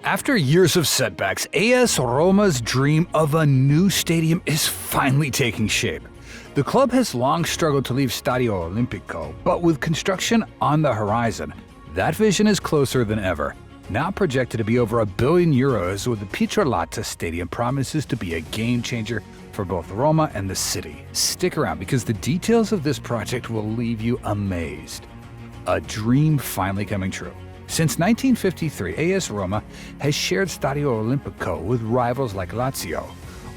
After years of setbacks, AS Roma's dream of a new stadium is finally taking shape. The club has long struggled to leave Stadio Olimpico, but with construction on the horizon, that vision is closer than ever. Now projected to be over €1 billion, with the Pietralata Stadium promises to be a game changer for both Roma and the city. Stick around because the details of this project will leave you amazed. A dream finally coming true. Since 1953, AS Roma has shared Stadio Olimpico with rivals like Lazio.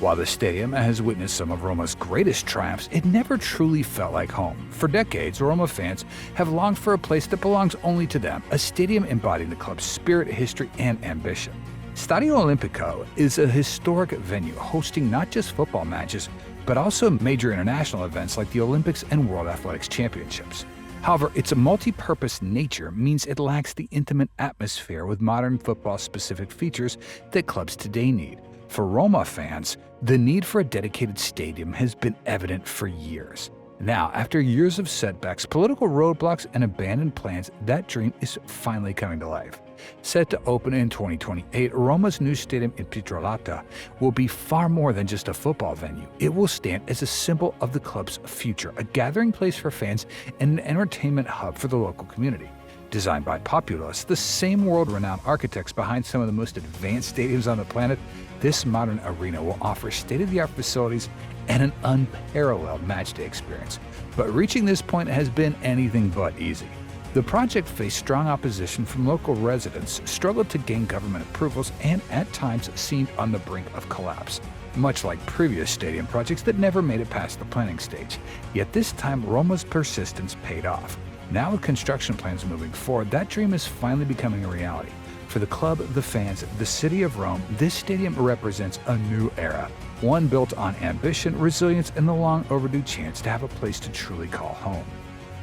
While the stadium has witnessed some of Roma's greatest triumphs, it never truly felt like home. For decades, Roma fans have longed for a place that belongs only to them, a stadium embodying the club's spirit, history, and ambition. Stadio Olimpico is a historic venue hosting not just football matches, but also major international events like the Olympics and World Athletics Championships. However, its multi-purpose nature means it lacks the intimate atmosphere with modern football-specific features that clubs today need. For Roma fans, the need for a dedicated stadium has been evident for years. Now, after years of setbacks, political roadblocks, and abandoned plans, that dream is finally coming to life. Set to open in 2028, Roma's new stadium in Pietralata will be far more than just a football venue. It will stand as a symbol of the club's future, a gathering place for fans and an entertainment hub for the local community. Designed by Populists, the same world-renowned architects behind some of the most advanced stadiums on the planet, this modern arena will offer state-of-the-art facilities and an unparalleled matchday experience. But reaching this point has been anything but easy. The project faced strong opposition from local residents, struggled to gain government approvals, and at times seemed on the brink of collapse, much like previous stadium projects that never made it past the planning stage. Yet this time, Roma's persistence paid off. Now with construction plans moving forward, that dream is finally becoming a reality. For the club, the fans, the city of Rome, this stadium represents a new era, one built on ambition, resilience, and the long overdue chance to have a place to truly call home.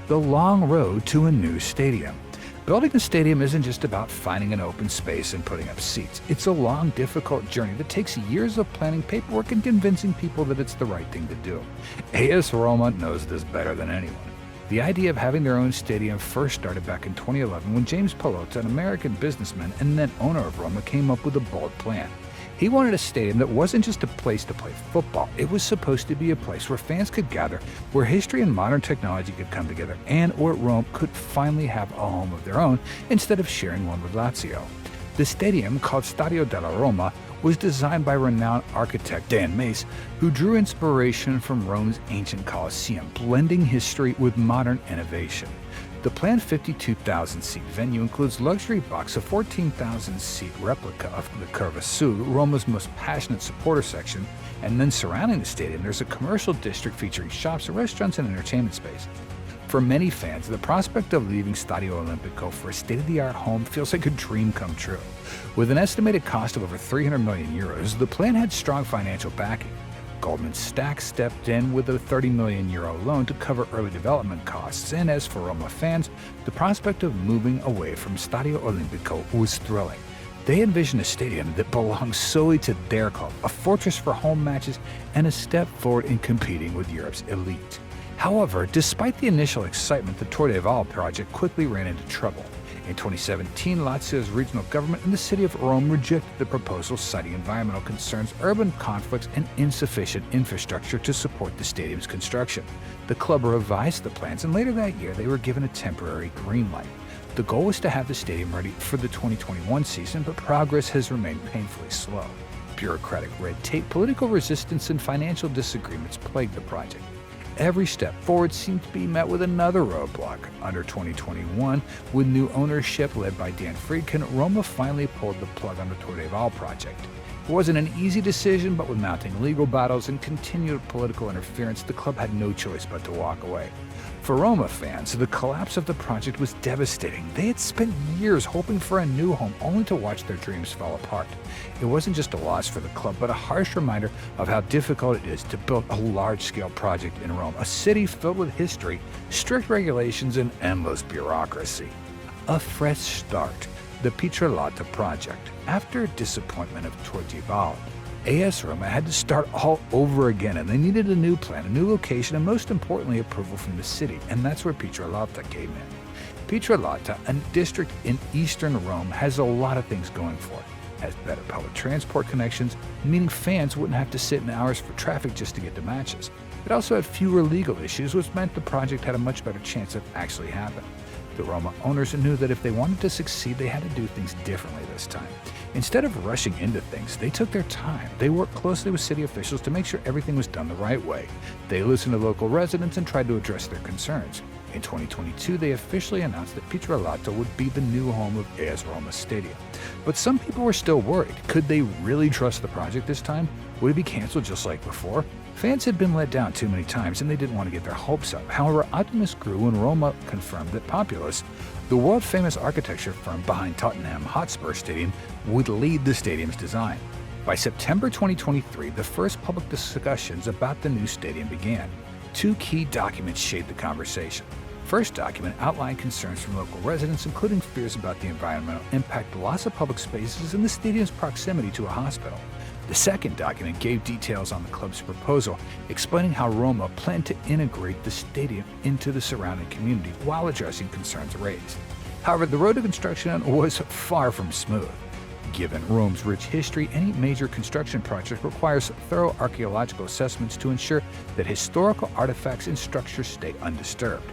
The long road to a new stadium. Building a stadium isn't just about finding an open space and putting up seats. It's a long, difficult journey that takes years of planning, paperwork, and convincing people that it's the right thing to do. AS Roma knows this better than anyone. The idea of having their own stadium first started back in 2011 when James Palotta, an American businessman and then owner of Roma, came up with a bold plan. He wanted a stadium that wasn't just a place to play football. It was supposed to be a place where fans could gather, where history and modern technology could come together, and where Rome could finally have a home of their own instead of sharing one with Lazio. The stadium, called Stadio della Roma, was designed by renowned architect Dan Mace, who drew inspiration from Rome's ancient Colosseum, blending history with modern innovation. The planned 52,000-seat venue includes luxury box, a 14,000-seat replica of the Curva Sud, Roma's most passionate supporter section, and then surrounding the stadium there's a commercial district featuring shops, restaurants, and entertainment space. For many fans, the prospect of leaving Stadio Olimpico for a state-of-the-art home feels like a dream come true. With an estimated cost of over €300 million, the plan had strong financial backing. Goldman Sachs stepped in with a €30 million loan to cover early development costs, and as for Roma fans, the prospect of moving away from Stadio Olimpico was thrilling. They envisioned a stadium that belongs solely to their club, a fortress for home matches, and a step forward in competing with Europe's elite. However, despite the initial excitement, the Tor di Valle project quickly ran into trouble. In 2017, Lazio's regional government and the city of Rome rejected the proposal, citing environmental concerns, urban conflicts, and insufficient infrastructure to support the stadium's construction. The club revised the plans, and later that year they were given a temporary green light. The goal was to have the stadium ready for the 2021 season, but progress has remained painfully slow. Bureaucratic red tape, political resistance, and financial disagreements plagued the project. Every step forward seemed to be met with another roadblock. Under 2021, with new ownership led by Dan Friedkin, Roma finally pulled the plug on the Tor di Valle project. It wasn't an easy decision, but with mounting legal battles and continued political interference, the club had no choice but to walk away. For Roma fans, the collapse of the project was devastating. They had spent years hoping for a new home, only to watch their dreams fall apart. It wasn't just a loss for the club, but a harsh reminder of how difficult it is to build a large-scale project in Rome, a city filled with history, strict regulations, and endless bureaucracy. A fresh start, the Pietralata project. After a disappointment of Tor di Valle, AS Roma had to start all over again, and they needed a new plan, a new location, and most importantly, approval from the city, and that's where Pietralata came in. Pietralata, a district in eastern Rome, has a lot of things going for it. has better public transport connections, meaning fans wouldn't have to sit in hours for traffic just to get to matches. It also had fewer legal issues, which meant the project had a much better chance of actually happening. The Roma owners knew that if they wanted to succeed, they had to do things differently this time. Instead of rushing into things, they took their time. They worked closely with city officials to make sure everything was done the right way. They listened to local residents and tried to address their concerns. In 2022, they officially announced that Pietralata would be the new home of AS Roma Stadium. But some people were still worried. Could they really trust the project this time? Would it be canceled just like before? Fans had been let down too many times and they didn't want to get their hopes up. However, optimism grew when Roma confirmed that Populous, the world-famous architecture firm behind Tottenham Hotspur Stadium, would lead the stadium's design. By September 2023, the first public discussions about the new stadium began. Two key documents shaped the conversation. First document outlined concerns from local residents, including fears about the environmental impact, loss of public spaces, and the stadium's proximity to a hospital. The second document gave details on the club's proposal, explaining how Roma planned to integrate the stadium into the surrounding community while addressing concerns raised. However, the road to construction was far from smooth. Given Rome's rich history, any major construction project requires thorough archaeological assessments to ensure that historical artifacts and structures stay undisturbed.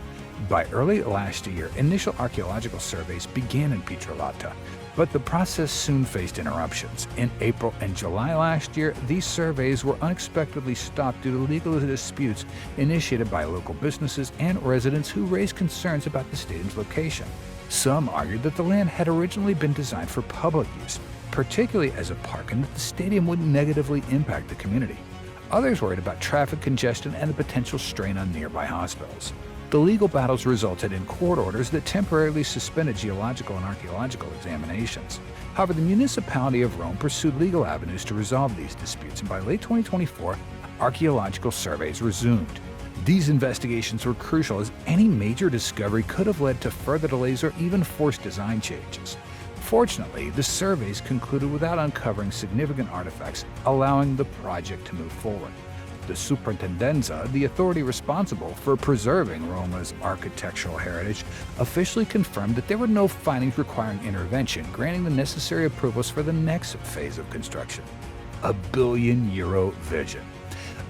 By early last year, initial archaeological surveys began in Pietralata, but the process soon faced interruptions. In April and July last year, these surveys were unexpectedly stopped due to legal disputes initiated by local businesses and residents who raised concerns about the stadium's location. Some argued that the land had originally been designed for public use, particularly as a park, and that the stadium would negatively impact the community. Others worried about traffic congestion and the potential strain on nearby hospitals. The legal battles resulted in court orders that temporarily suspended geological and archaeological examinations. However, the municipality of Rome pursued legal avenues to resolve these disputes, and by late 2024, archaeological surveys resumed. These investigations were crucial, as any major discovery could have led to further delays or even forced design changes. Fortunately, the surveys concluded without uncovering significant artifacts, allowing the project to move forward. The Superintendenza, the authority responsible for preserving Roma's architectural heritage, officially confirmed that there were no findings requiring intervention, granting the necessary approvals for the next phase of construction. A €1 billion vision.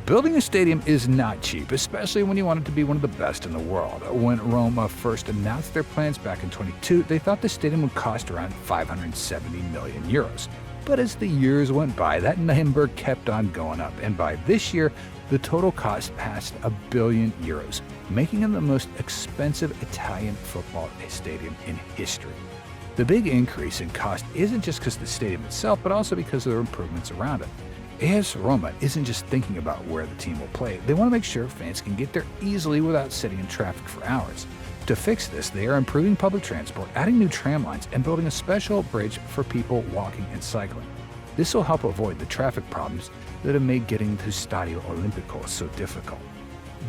Building a stadium is not cheap, especially when you want it to be one of the best in the world. When Roma first announced their plans back in 2022, they thought the stadium would cost around €570 million. But as the years went by, that number kept on going up, and by this year, the total cost passed €1 billion, making it the most expensive Italian football stadium in history. The big increase in cost isn't just because of the stadium itself, but also because of the improvements around it. AS Roma isn't just thinking about where the team will play. They want to make sure fans can get there easily without sitting in traffic for hours. To fix this, they are improving public transport, adding new tram lines, and building a special bridge for people walking and cycling. This will help avoid the traffic problems that have made getting to Stadio Olimpico so difficult.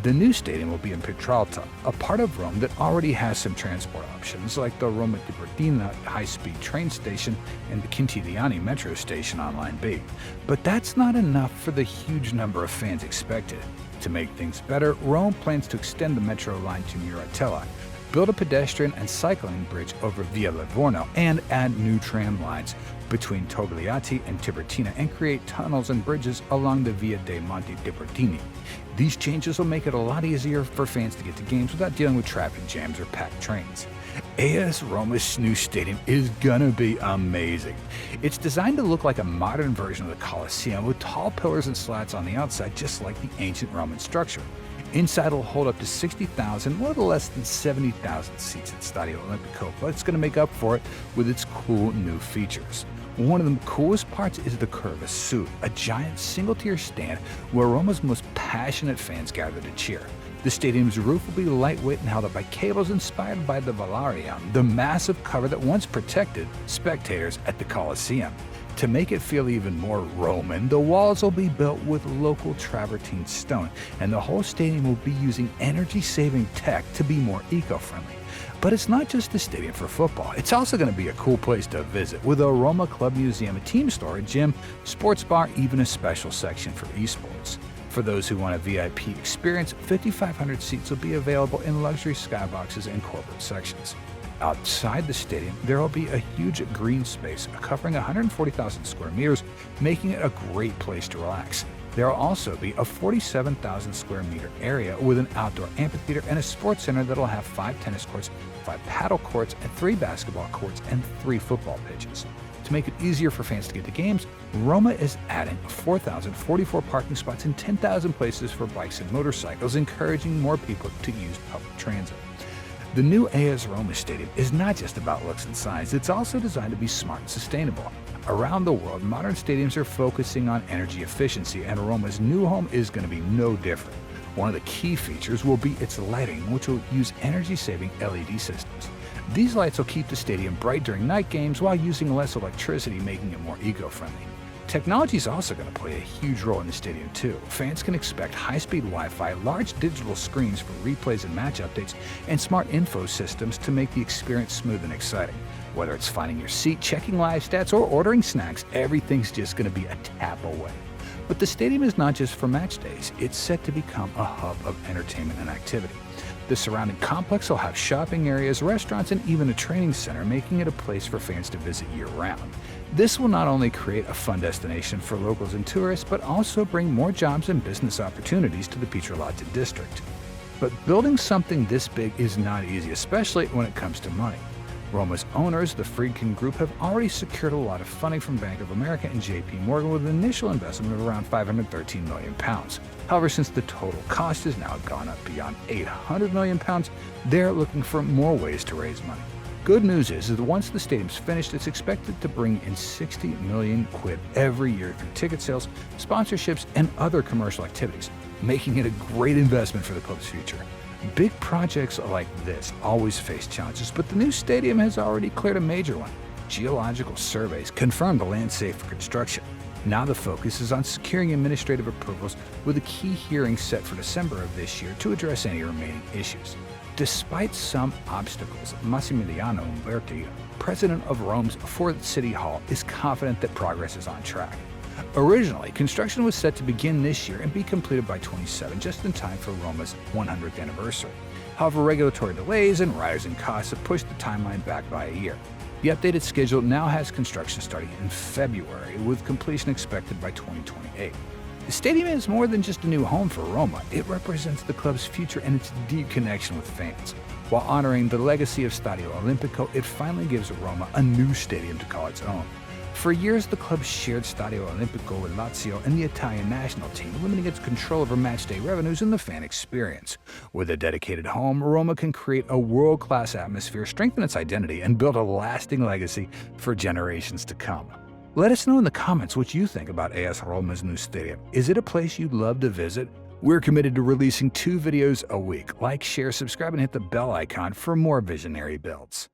The new stadium will be in Pietralata, a part of Rome that already has some transport options like the Roma Tiburtina high-speed train station and the Quintiliani metro station on Line B. But that's not enough for the huge number of fans expected. To make things better, Rome plans to extend the metro line to Muratella, build a pedestrian and cycling bridge over Via Livorno, and add new tram lines between Togliatti and Tiburtina, and create tunnels and bridges along the Via dei Monti Tiburtini. These changes will make it a lot easier for fans to get to games without dealing with traffic jams or packed trains. AS Roma's new stadium is gonna be amazing. It's designed to look like a modern version of the Colosseum, with tall pillars and slats on the outside, just like the ancient Roman structure. Inside will hold up to 60,000, a little less than 70,000 seats at Stadio Olimpico, but it's going to make up for it with its cool new features. One of the coolest parts is the Curva Sud, a giant single-tier stand where Roma's most passionate fans gather to cheer. The stadium's roof will be lightweight and held up by cables inspired by the Valarium, the massive cover that once protected spectators at the Colosseum. To make it feel even more Roman, the walls will be built with local travertine stone, and the whole stadium will be using energy-saving tech to be more eco-friendly. But it's not just a stadium for football. It's also going to be a cool place to visit, with a Roma Club Museum, a team store, a gym, sports bar, even a special section for esports. For those who want a VIP experience, 5,500 seats will be available in luxury skyboxes and corporate sections. Outside the stadium, there will be a huge green space covering 140,000 square meters, making it a great place to relax. There will also be a 47,000 square meter area with an outdoor amphitheater and a sports center that will have 5 tennis courts, 5 paddle courts, and 3 basketball courts and 3 football pitches. To make it easier for fans to get to games, Roma is adding 4,044 parking spots and 10,000 places for bikes and motorcycles, encouraging more people to use public transit. The new AS Roma Stadium is not just about looks and size, it's also designed to be smart and sustainable. Around the world, modern stadiums are focusing on energy efficiency, and Roma's new home is going to be no different. One of the key features will be its lighting, which will use energy-saving LED systems. These lights will keep the stadium bright during night games while using less electricity, making it more eco-friendly. Technology is also going to play a huge role in the stadium too. Fans can expect high-speed Wi-Fi, large digital screens for replays and match updates, and smart info systems to make the experience smooth and exciting. Whether it's finding your seat, checking live stats, or ordering snacks, everything's just going to be a tap away. But the stadium is not just for match days. It's set to become a hub of entertainment and activity. The surrounding complex will have shopping areas, restaurants, and even a training center, making it a place for fans to visit year-round. This will not only create a fun destination for locals and tourists, but also bring more jobs and business opportunities to the Pietralata district. But building something this big is not easy, especially when it comes to money. Roma's owners, the Friedkin Group, have already secured a lot of funding from Bank of America and JP Morgan with an initial investment of around £513 million. However, since the total cost has now gone up beyond £800 million, they're looking for more ways to raise money. Good news is that once the stadium's finished, it's expected to bring in 60 million quid every year through ticket sales, sponsorships, and other commercial activities, making it a great investment for the club's future. Big projects like this always face challenges, but the new stadium has already cleared a major one. Geological surveys confirmed the land safe for construction. Now the focus is on securing administrative approvals, with a key hearing set for December of this year to address any remaining issues. Despite some obstacles, Massimiliano Umberti, president of Rome's Fourth City Hall, is confident that progress is on track. Originally, construction was set to begin this year and be completed by 2027, just in time for Roma's 100th anniversary. However, regulatory delays and rising costs have pushed the timeline back by a year. The updated schedule now has construction starting in February, with completion expected by 2028. The stadium is more than just a new home for Roma. It represents the club's future and its deep connection with fans. While honoring the legacy of Stadio Olimpico, it finally gives Roma a new stadium to call its own. For years, the club shared Stadio Olimpico with Lazio and the Italian national team, limiting its control over matchday revenues and the fan experience. With a dedicated home, Roma can create a world-class atmosphere, strengthen its identity, and build a lasting legacy for generations to come. Let us know in the comments what you think about AS Roma's new stadium. Is it a place you'd love to visit? We're committed to releasing 2 videos a week. Like, share, subscribe, and hit the bell icon for more visionary builds.